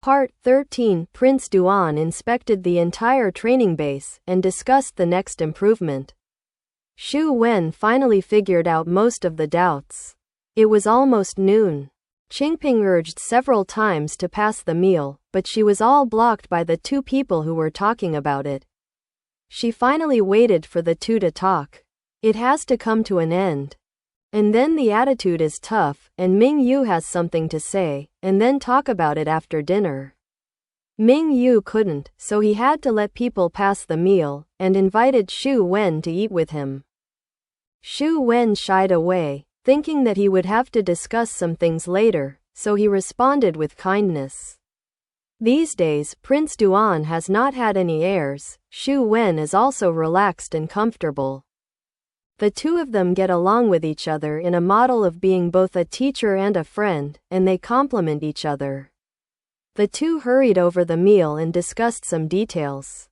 Part 13. Prince Duan inspected the entire training base and discussed the next improvement. Xu Wen finally figured out most of the doubts. It was almost noon. Qingping urged several times to pass the meal, but she was all blocked by the two people who were talking about it. She finally waited for the two to talk. It has to come to an end. And then the attitude is tough, and Ming Yu has something to say, and then talk about it after dinner. Ming Yu couldn't, so he had to let people pass the meal, and invited Xu Wen to eat with him. Xu Wen shied away, thinking that he would have to discuss some things later, so he responded with kindness. These days, Prince Duan has not had any airs. Xu Wen is also relaxed and comfortable. The two of them get along with each other in a model of being both a teacher and a friend, and they complement each other. The two hurried over the meal and discussed some details.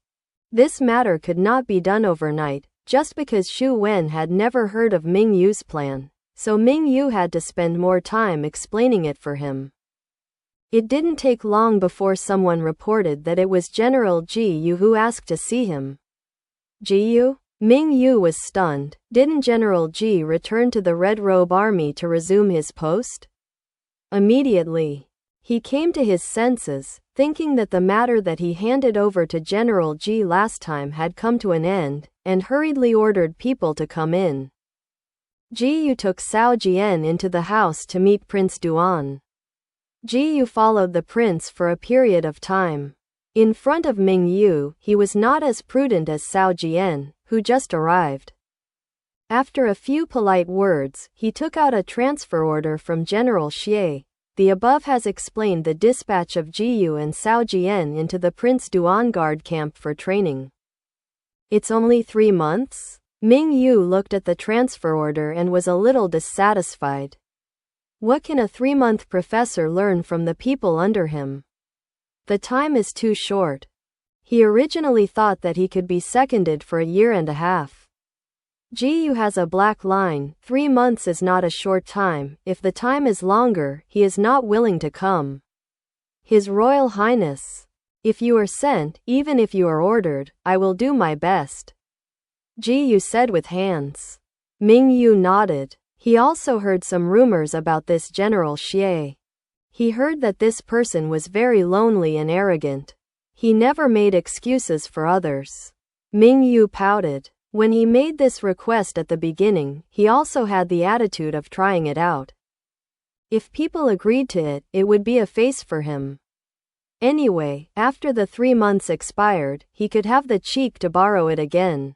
This matter could not be done overnight, just because Xu Wen had never heard of Ming Yu's plan, so Ming Yu had to spend more time explaining it for him. It didn't take long before someone reported that it was General Ji Yu who asked to see him. Ji Yu? Ming Yu was stunned. Didn't General Ji return to the Red Robe Army to resume his post? Immediately, he came to his senses, thinking that the matter that he handed over to General Ji last time had come to an end, and hurriedly ordered people to come in. Ji Yu took Cao Jian into the house to meet Prince Duan. Ji Yu followed the prince for a period of time. In front of Ming Yu, he was not as prudent as Cao Jian, who just arrived. After a few polite words, he took out a transfer order from General Xie. The above has explained the dispatch of Ji Yu and Cao Jian into the Prince Duan Guard camp for training. It's only 3 months? Ming Yu looked at the transfer order and was a little dissatisfied. What can a 3-month professor learn from the people under him? The time is too short. He originally thought that he could be seconded for a year and a half. Ji Yu has a black line. 3 months is not a short time. If the time is longer, he is not willing to come. His Royal Highness, if you are sent, even if you are ordered, I will do my best. Ji Yu said with hands. Ming Yu nodded. He also heard some rumors about this General Xie. He heard that this person was very lonely and arrogant. He never made excuses for others. Ming Yu pouted. When he made this request at the beginning, he also had the attitude of trying it out. If people agreed to it, it would be a face for him. Anyway, after the 3 months expired, he could have the cheek to borrow it again.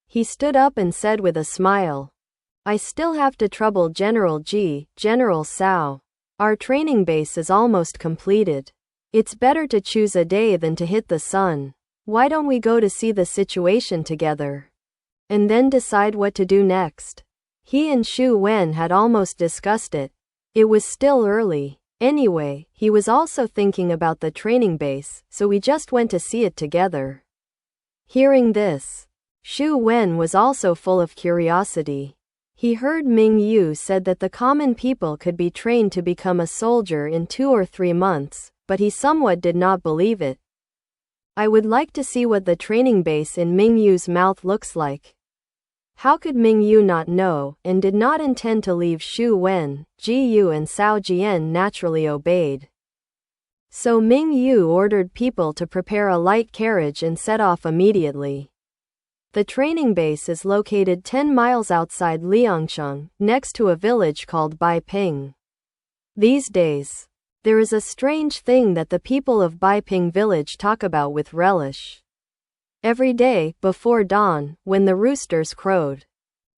He stood up and said with a smile, I still have to trouble General Ji, General Cao. Our training base is almost completed. It's better to choose a day than to hit the sun. Why don't we go to see the situation together? And then decide what to do next. He and Xu Wen had almost discussed it. It was still early. Anyway, he was also thinking about the training base, so we just went to see it together. Hearing this, Xu Wen was also full of curiosity. He heard Ming Yu said that the common people could be trained to become a soldier in 2 or 3 months, but he somewhat did not believe it. I would like to see what the training base in Ming Yu's mouth looks like. How could Ming Yu not know, and did not intend to leave Xu Wen? Ji Yu and Cao Jian naturally obeyed. So Ming Yu ordered people to prepare a light carriage and set off immediately. The training base is located 10 miles outside Liangcheng, next to a village called Baiping. These days, there is a strange thing that the people of Baiping village talk about with relish. Every day, before dawn, when the roosters crowed,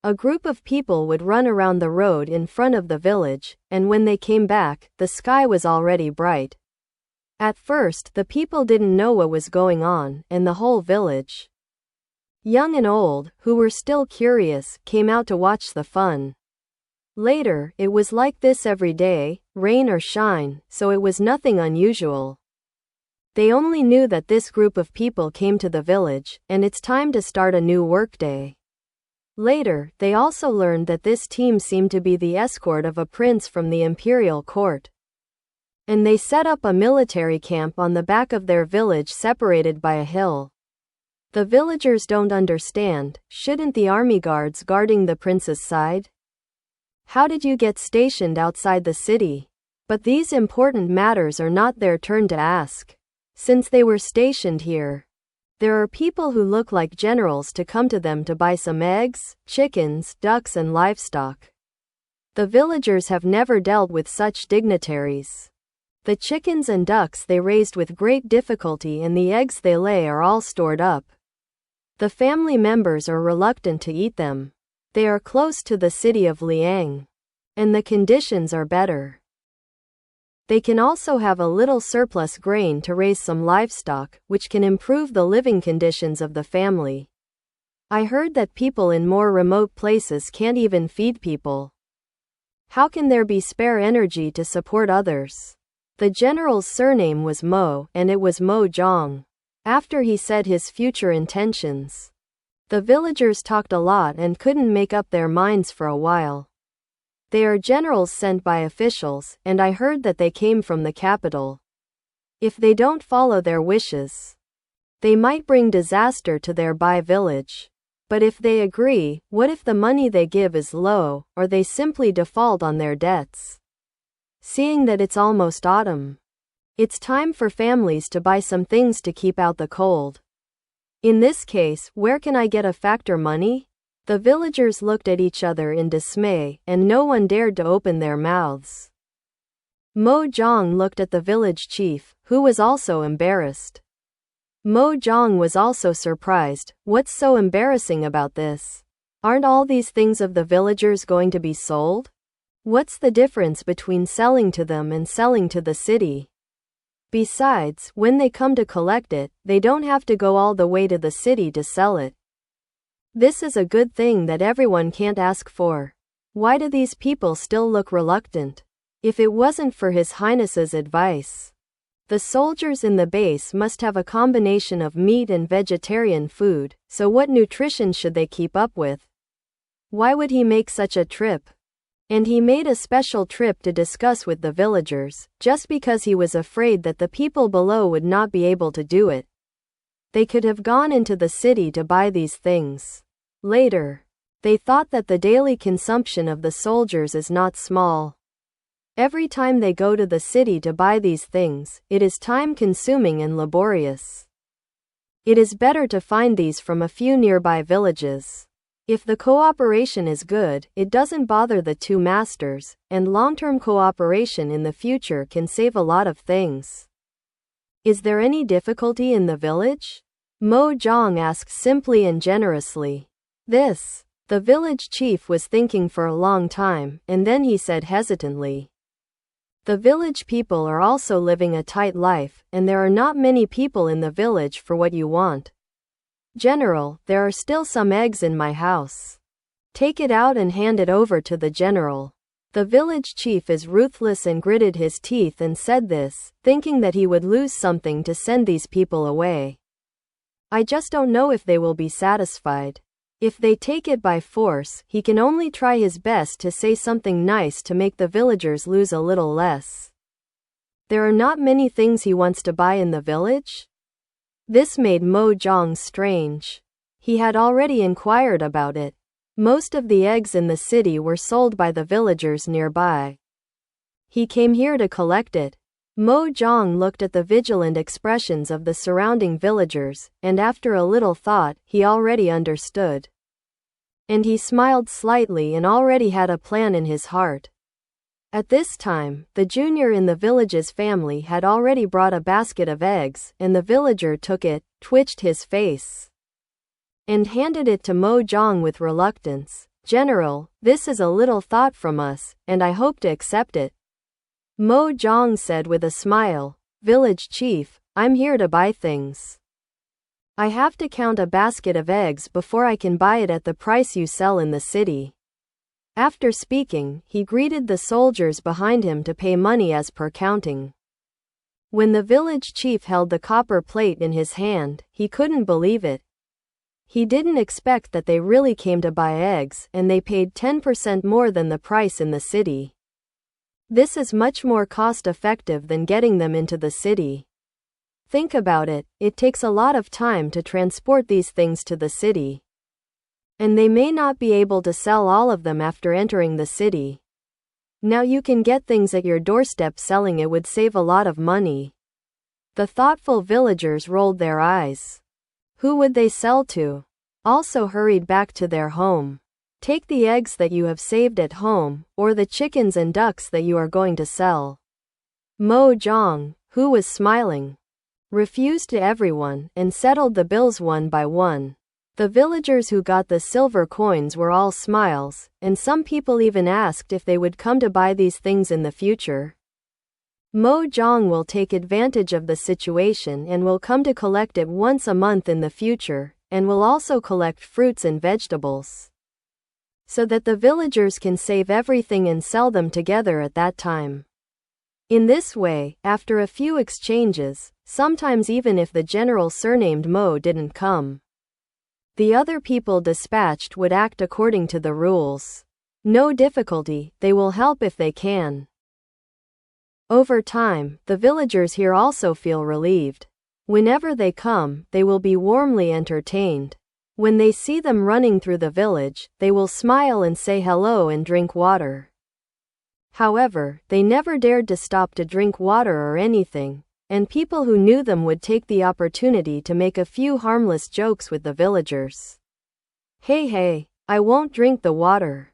a group of people would run around the road in front of the village, and when they came back, the sky was already bright. At first, the people didn't know what was going on, and the whole village, young and old, who were still curious, came out to watch the fun. Later, it was like this every day, rain or shine, so it was nothing unusual. They only knew that this group of people came to the village, and it's time to start a new workday. Later, they also learned that this team seemed to be the escort of a prince from the Imperial Court. and they set up a military camp on the back of their village separated by a hill. The villagers don't understand. Shouldn't the army guards guarding the prince's side? How did you get stationed outside the city? But these important matters are not their turn to ask. Since they were stationed here, there are people who look like generals to come to them to buy some eggs, chickens, ducks and livestock. The villagers have never dealt with such dignitaries. The chickens and ducks they raised with great difficulty and the eggs they lay are all stored up. The family members are reluctant to eat them. They are close to the city of Liang, and the conditions are better. They can also have a little surplus grain to raise some livestock, which can improve the living conditions of the family. I heard that people in more remote places can't even feed people. How can there be spare energy to support others? The general's surname was Mo, and it was Mo Zhang. After he said his future intentions, the villagers talked a lot and couldn't make up their minds for a while. They are generals sent by officials, and I heard that they came from the capital. If they don't follow their wishes, they might bring disaster to their village. But if they agree, what if the money they give is low, or they simply default on their debts? Seeing that it's almost autumn, it's time for families to buy some things to keep out the cold. In this case, where can I get a factor money? The villagers looked at each other in dismay, and no one dared to open their mouths. Mo Zhang looked at the village chief, who was also embarrassed. Mo Zhang was also surprised. What's so embarrassing about this? Aren't all these things of the villagers going to be sold? What's the difference between selling to them and selling to the city? Besides, when they come to collect it, they don't have to go all the way to the city to sell it. This is a good thing that everyone can't ask for. Why do these people still look reluctant? If it wasn't for His Highness's advice, the soldiers in the base must have a combination of meat and vegetarian food, so what nutrition should they keep up with? Why would he make such a trip? And he made a special trip to discuss with the villagers, just because he was afraid that the people below would not be able to do it. They could have gone into the city to buy these things. Later, they thought that the daily consumption of the soldiers is not small. Every time they go to the city to buy these things, it is time-consuming and laborious. It is better to find these from a few nearby villages. If the cooperation is good, it doesn't bother the two masters, and long-term cooperation in the future can save a lot of things. Is there any difficulty in the village? Mo Zhang asked simply and generously. The village chief was thinking for a long time, and then he said hesitantly. The village people are also living a tight life, and there are not many people in the village for what you want. General, there are still some eggs in my house. Take it out and hand it over to the general. The village chief is ruthless and gritted his teeth and said this, thinking that he would lose something to send these people away. I just don't know if they will be satisfied. If they take it by force, he can only try his best to say something nice to make the villagers lose a little less. There are not many things he wants to buy in the village? This made Mo Zhang strange. He had already inquired about it. Most of the eggs in the city were sold by the villagers nearby. He came here to collect it. Mo Zhang looked at the vigilant expressions of the surrounding villagers, and after a little thought, he already understood. And he smiled slightly and already had a plan in his heart. At this time, the junior in the village's family had already brought a basket of eggs, and the villager took it, twitched his face, and handed it to Mo Zhang with reluctance. General, this is a little thought from us, and I hope to accept it. Mo Zhang said with a smile. Village chief, I'm here to buy things. I have to count a basket of eggs before I can buy it at the price you sell in the city. After speaking, he greeted the soldiers behind him to pay money as per counting. When the village chief held the copper plate in his hand, he couldn't believe it. He didn't expect that they really came to buy eggs, and they paid 10% more than the price in the city. This is much more cost-effective than getting them into the city. Think about it, it takes a lot of time to transport these things to the city. And they may not be able to sell all of them after entering the city. Now you can get things at your doorstep. Selling it would save a lot of money. The thoughtful villagers rolled their eyes. Who would they sell to? Also hurried back to their home. Take the eggs that you have saved at home, or the chickens and ducks that you are going to sell. Mo Zhang, who was smiling, refused to everyone and settled the bills one by one. The villagers who got the silver coins were all smiles, and some people even asked if they would come to buy these things in the future. Mo Zhang will take advantage of the situation and will come to collect it once a month in the future, and will also collect fruits and vegetables, so that the villagers can save everything and sell them together at that time. In this way, after a few exchanges, sometimes even if the general surnamed Mo didn't come, the other people dispatched would act according to the rules. No difficulty, they will help if they can. Over time, the villagers here also feel relieved. Whenever they come, they will be warmly entertained. When they see them running through the village, they will smile and say hello and drink water. However, they never dared to stop to drink water or anything, and people who knew them would take the opportunity to make a few harmless jokes with the villagers. Hey, I won't drink the water.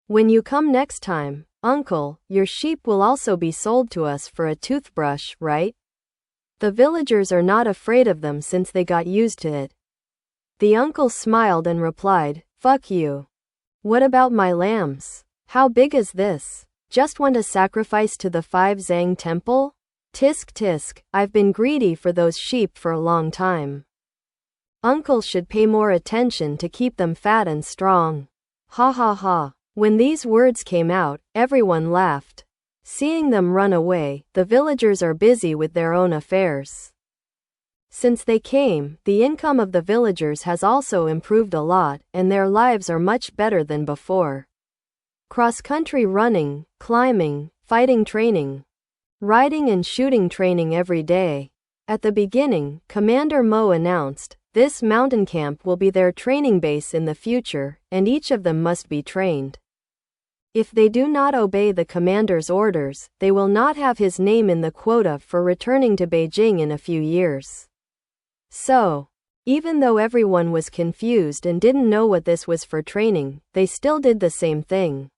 When you come next time, uncle, your sheep will also be sold to us for a toothbrush, right? The villagers are not afraid of them since they got used to it. The uncle smiled and replied, fuck you. What about my lambs? How big is this? Just want to sacrifice to the 5 Zhang temple? Tisk tisk, I've been greedy for those sheep for a long time. Uncle should pay more attention to keep them fat and strong. Ha ha ha. When these words came out, everyone laughed. Seeing them run away, the villagers are busy with their own affairs. Since they came, the income of the villagers has also improved a lot, and their lives are much better than before. Cross-country running, climbing, fighting training, riding and shooting training every day. At the beginning, Commander Mo announced, this mountain camp will be their training base in the future, and each of them must be trained. If they do not obey the commander's orders, they will not have his name in the quota for returning to Beijing in a few years. So, even though everyone was confused and didn't know what this was for training, they still did the same thing.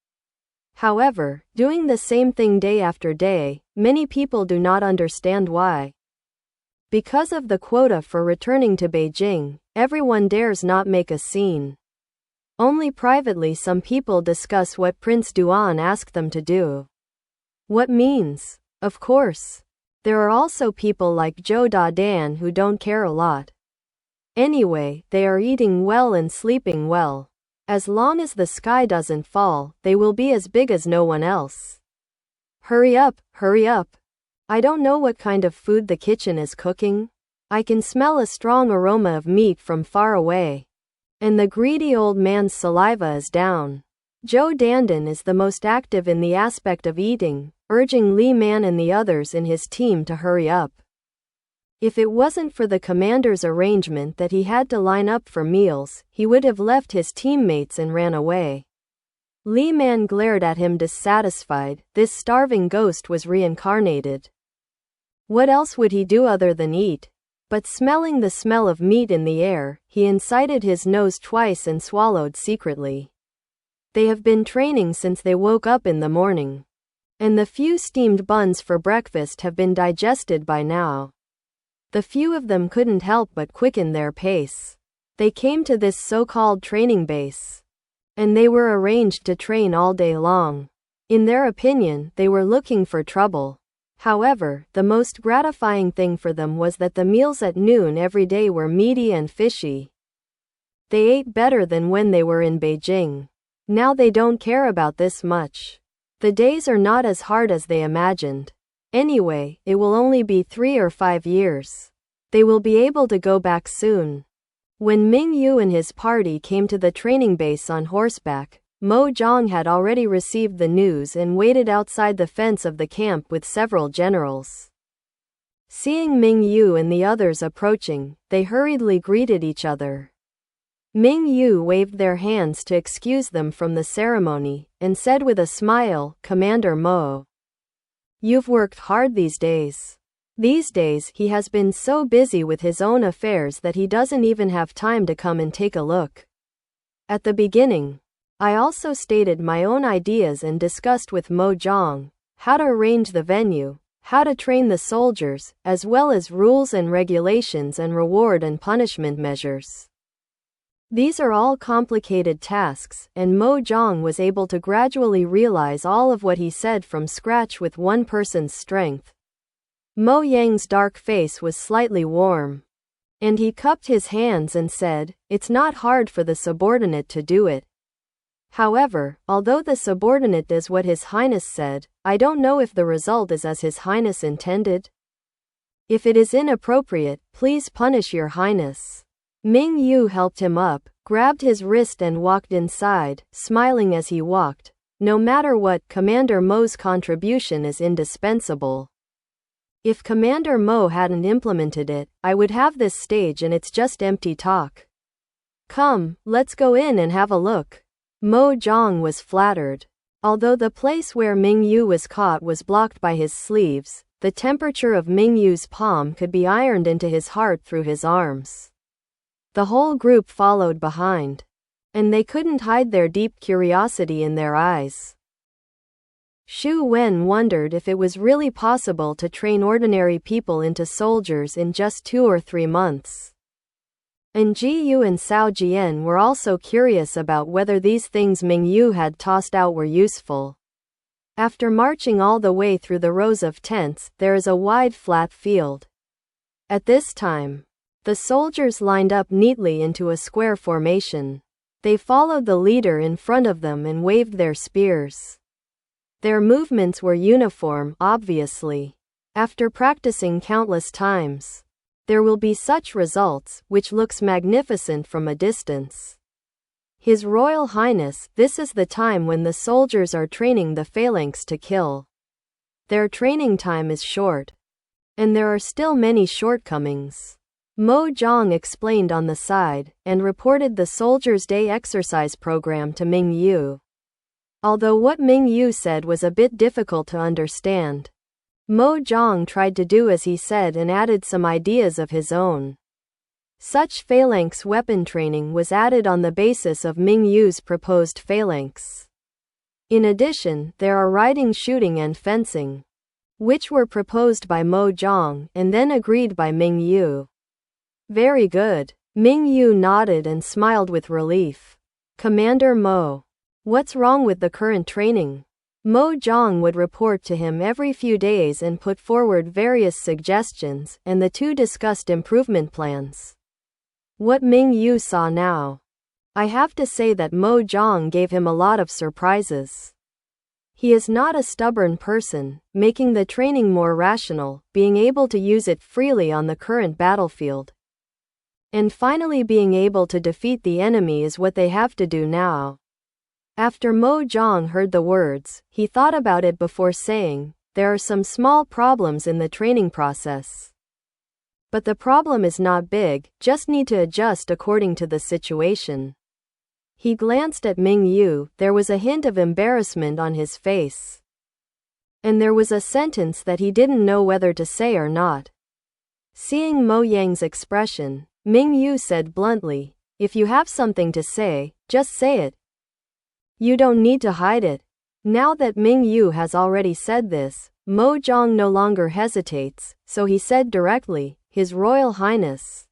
However, doing the same thing day after day, many people do not understand why. Because of the quota for returning to Beijing, everyone dares not make a scene. Only privately some people discuss what Prince Duan asked them to do. What means? Of course. There are also people like Zhou Dadan who don't care a lot. Anyway, they are eating well and sleeping well. As long as the sky doesn't fall, they will be as big as no one else. Hurry up, hurry up. I don't know what kind of food the kitchen is cooking. I can smell a strong aroma of meat from far away. And the greedy old man's saliva is down. Zhou Dandan is the most active in the aspect of eating, urging Li Man and the others in his team to hurry up. If it wasn't for the commander's arrangement that he had to line up for meals, he would have left his teammates and ran away. Li Man glared at him dissatisfied. This starving ghost was reincarnated. What else would he do other than eat? But smelling the smell of meat in the air, he incited his nose twice and swallowed secretly. They have been training since they woke up in the morning. And the few steamed buns for breakfast have been digested by now. The few of them couldn't help but quicken their pace. They came to this so-called training base. And they were arranged to train all day long. In their opinion, they were looking for trouble. However, the most gratifying thing for them was that the meals at noon every day were meaty and fishy. They ate better than when they were in Beijing. Now they don't care about this much. The days are not as hard as they imagined. Anyway, it will only be 3 or 5 years. They will be able to go back soon. When Ming Yu and his party came to the training base on horseback, Mo Zhang had already received the news and waited outside the fence of the camp with several generals. Seeing Ming Yu and the others approaching, they hurriedly greeted each other. Ming Yu waved their hands to excuse them from the ceremony, and said with a smile, "Commander Mo, you've worked hard these days." These days he has been so busy with his own affairs that he doesn't even have time to come and take a look. At the beginning, I also stated my own ideas and discussed with Mo Zhang how to arrange the venue, how to train the soldiers, as well as rules and regulations and reward and punishment measures. These are all complicated tasks, and Mo Zhang was able to gradually realize all of what he said from scratch with one person's strength. Mo Yang's dark face was slightly warm, and he cupped his hands and said, "It's not hard for the subordinate to do it. However, although the subordinate does what His Highness said, I don't know if the result is as His Highness intended. If it is inappropriate, please punish Your Highness." Ming Yu helped him up, grabbed his wrist and walked inside, smiling as he walked. "No matter what, Commander Mo's contribution is indispensable. If Commander Mo hadn't implemented it, I would have this stage and it's just empty talk. Come, let's go in and have a look." Mo Zhang was flattered. Although the place where Ming Yu was caught was blocked by his sleeves, the temperature of Ming Yu's palm could be ironed into his heart through his arms. The whole group followed behind, and they couldn't hide their deep curiosity in their eyes. Xu Wen wondered if it was really possible to train ordinary people into soldiers in just 2 or 3 months. And Ji Yu and Cao Jian were also curious about whether these things Ming Yu had tossed out were useful. After marching all the way through the rows of tents, there is a wide flat field. At this time, the soldiers lined up neatly into a square formation. They followed the leader in front of them and waved their spears. Their movements were uniform, obviously. After practicing countless times, there will be such results, which looks magnificent from a distance. His Royal Highness, this is the time when the soldiers are training the phalanx to kill. Their training time is short, and there are still many shortcomings. Mo Zhang explained on the side, and reported the soldiers' day exercise program to Ming Yu. Although what Ming Yu said was a bit difficult to understand, Mo Zhang tried to do as he said and added some ideas of his own. Such phalanx weapon training was added on the basis of Ming Yu's proposed phalanx. In addition, there are riding, shooting and fencing, which were proposed by Mo Zhang and then agreed by Ming Yu. Very good. Ming Yu nodded and smiled with relief. Commander Mo, what's wrong with the current training? Mo Zhang would report to him every few days and put forward various suggestions, and the two discussed improvement plans. What Ming Yu saw now. I have to say that Mo Zhang gave him a lot of surprises. He is not a stubborn person, making the training more rational, being able to use it freely on the current battlefield. And finally being able to defeat the enemy is what they have to do now. After Mo Zhang heard the words, he thought about it before saying, "There are some small problems in the training process. But the problem is not big, just need to adjust according to the situation." He glanced at Ming Yu, there was a hint of embarrassment on his face. And there was a sentence that he didn't know whether to say or not. Seeing Mo Yang's expression, Ming Yu said bluntly, "If you have something to say, just say it. You don't need to hide it." Now that Ming Yu has already said this, Mo Zhang no longer hesitates, so he said directly, "His Royal Highness,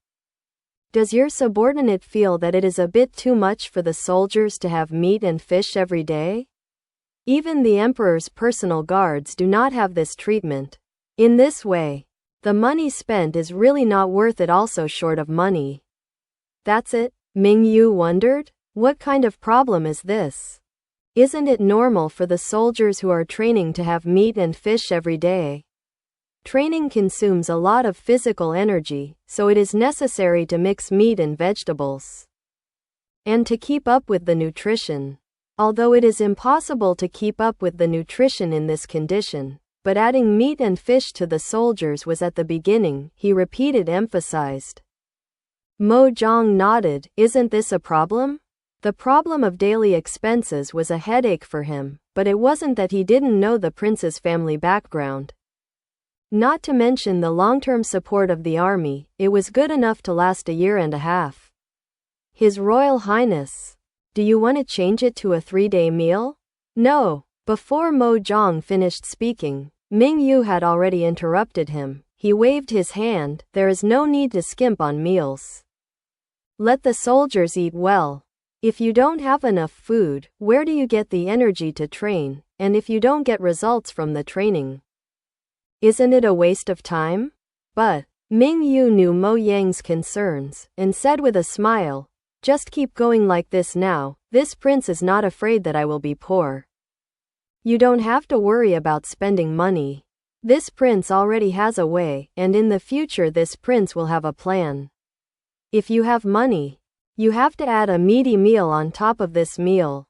does your subordinate feel that it is a bit too much for the soldiers to have meat and fish every day? Even the Emperor's personal guards do not have this treatment. In this way, the money spent is really not worth it, also short of money." That's it? Ming Yu wondered. What kind of problem is this? Isn't it normal for the soldiers who are training to have meat and fish every day? Training consumes a lot of physical energy, so it is necessary to mix meat and vegetables. And to keep up with the nutrition. Although it is impossible to keep up with the nutrition in this condition, but adding meat and fish to the soldiers was at the beginning, he repeated emphasized. Mo Zhang nodded. Isn't this a problem? The problem of daily expenses was a headache for him, but it wasn't that he didn't know the prince's family background. Not to mention the long-term support of the army, it was good enough to last a year and a half. His Royal Highness, do you want to change it to a 3-day meal? No. Before Mo Zhang finished speaking, Ming Yu had already interrupted him. He waved his hand. There is no need to skimp on meals. Let the soldiers eat well. If you don't have enough food, where do you get the energy to train? And if you don't get results from the training, isn't it a waste of time? But Ming Yu knew Mo Yang's concerns, and said with a smile, just keep going like this now. This prince is not afraid that I will be poor. You don't have to worry about spending money. This prince already has a way, and in the future this prince will have a plan. If you have money, you have to add a meaty meal on top of this meal.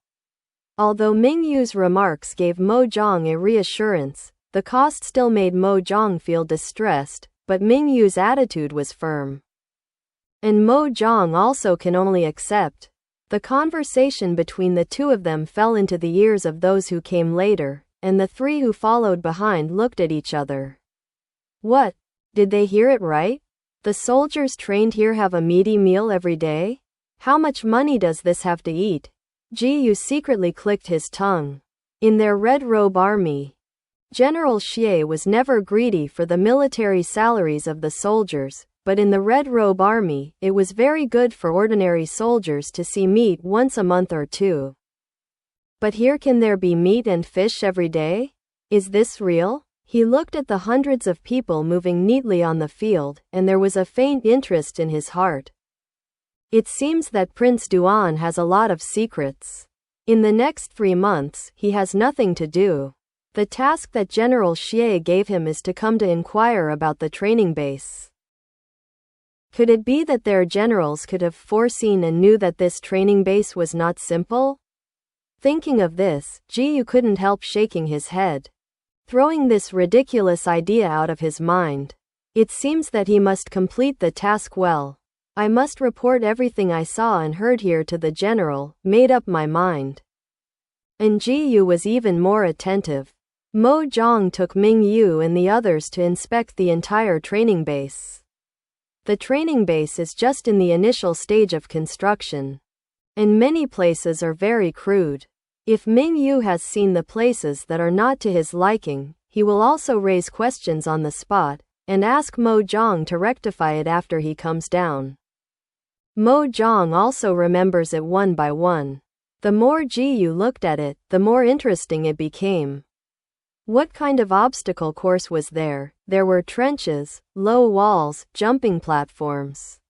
Although Ming Yu's remarks gave Mo Zhang a reassurance, the cost still made Mo Zhang feel distressed, but Ming Yu's attitude was firm. And Mo Zhang also can only accept. The conversation between the two of them fell into the ears of those who came later, and the three who followed behind looked at each other. What? Did they hear it right? The soldiers trained here have a meaty meal every day? How much money does this have to eat? Ji Yu secretly clicked his tongue. In their Red Robe army, General Xie was never greedy for the military salaries of the soldiers, but in the Red Robe army, it was very good for ordinary soldiers to see meat once a month or two. But here can there be meat and fish every day? Is this real? He looked at the hundreds of people moving neatly on the field, and there was a faint interest in his heart. It seems that Prince Duan has a lot of secrets. In the next 3 months, he has nothing to do. The task that General Xie gave him is to come to inquire about the training base. Could it be that their generals could have foreseen and knew that this training base was not simple? Thinking of this, Ji Yu couldn't help shaking his head, throwing this ridiculous idea out of his mind. It seems that he must complete the task well. I must report everything I saw and heard here to the general, made up my mind. And Ji Yu was even more attentive. Mo Zhang took Ming Yu and the others to inspect the entire training base. The training base is just in the initial stage of construction, and many places are very crude. If Ming Yu has seen the places that are not to his liking, he will also raise questions on the spot, and ask Mo Zhang to rectify it after he comes down. Mo Zhang also remembers it one by one. The more Ji Yu looked at it, the more interesting it became. What kind of obstacle course was there? There were trenches, low walls, jumping platforms,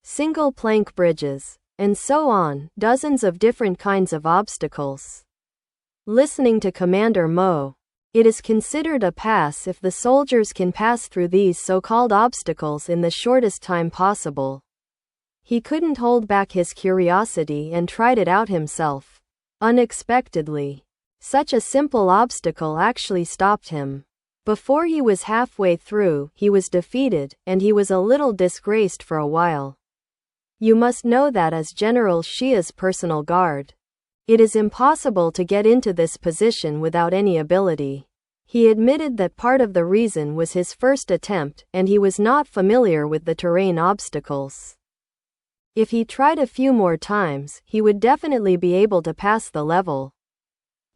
single plank bridges, and so on, dozens of different kinds of obstacles. Listening to Commander Mo, it is considered a pass if the soldiers can pass through these so-called obstacles in the shortest time possible. He couldn't hold back his curiosity and tried it out himself. Unexpectedly, such a simple obstacle actually stopped him. Before he was halfway through, he was defeated, and he was a little disgraced for a while. You must know that as General Xia's personal guard, it is impossible to get into this position without any ability. He admitted that part of the reason was his first attempt, and he was not familiar with the terrain obstacles. If he tried a few more times, he would definitely be able to pass the level.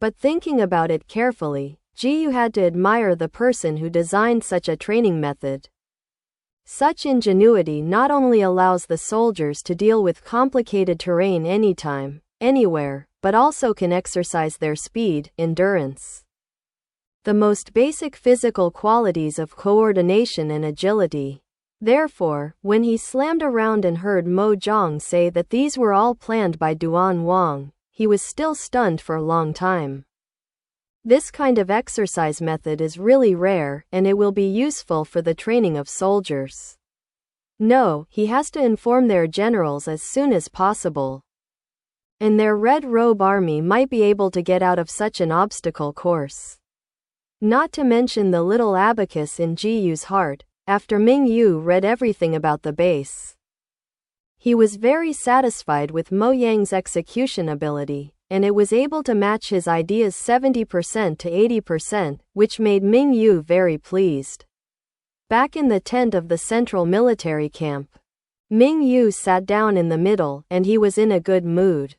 But thinking about it carefully, Ji Yu had to admire the person who designed such a training method. Such ingenuity not only allows the soldiers to deal with complicated terrain anytime, anywhere, but also can exercise their speed, endurance, the most basic physical qualities of coordination and agility. Therefore, when he slammed around and heard Mo Zhang say that these were all planned by Duan Wang, he was still stunned for a long time. This kind of exercise method is really rare, and it will be useful for the training of soldiers. No, he has to inform their generals as soon as possible. and their Red Robe army might be able to get out of such an obstacle course. Not to mention the little abacus in Ji Yu's heart, after Ming Yu read everything about the base. He was very satisfied with Mo Yang's execution ability, and it was able to match his ideas 70% to 80%, which made Ming Yu very pleased. Back in the tent of the central military camp, Ming Yu sat down in the middle, and he was in a good mood.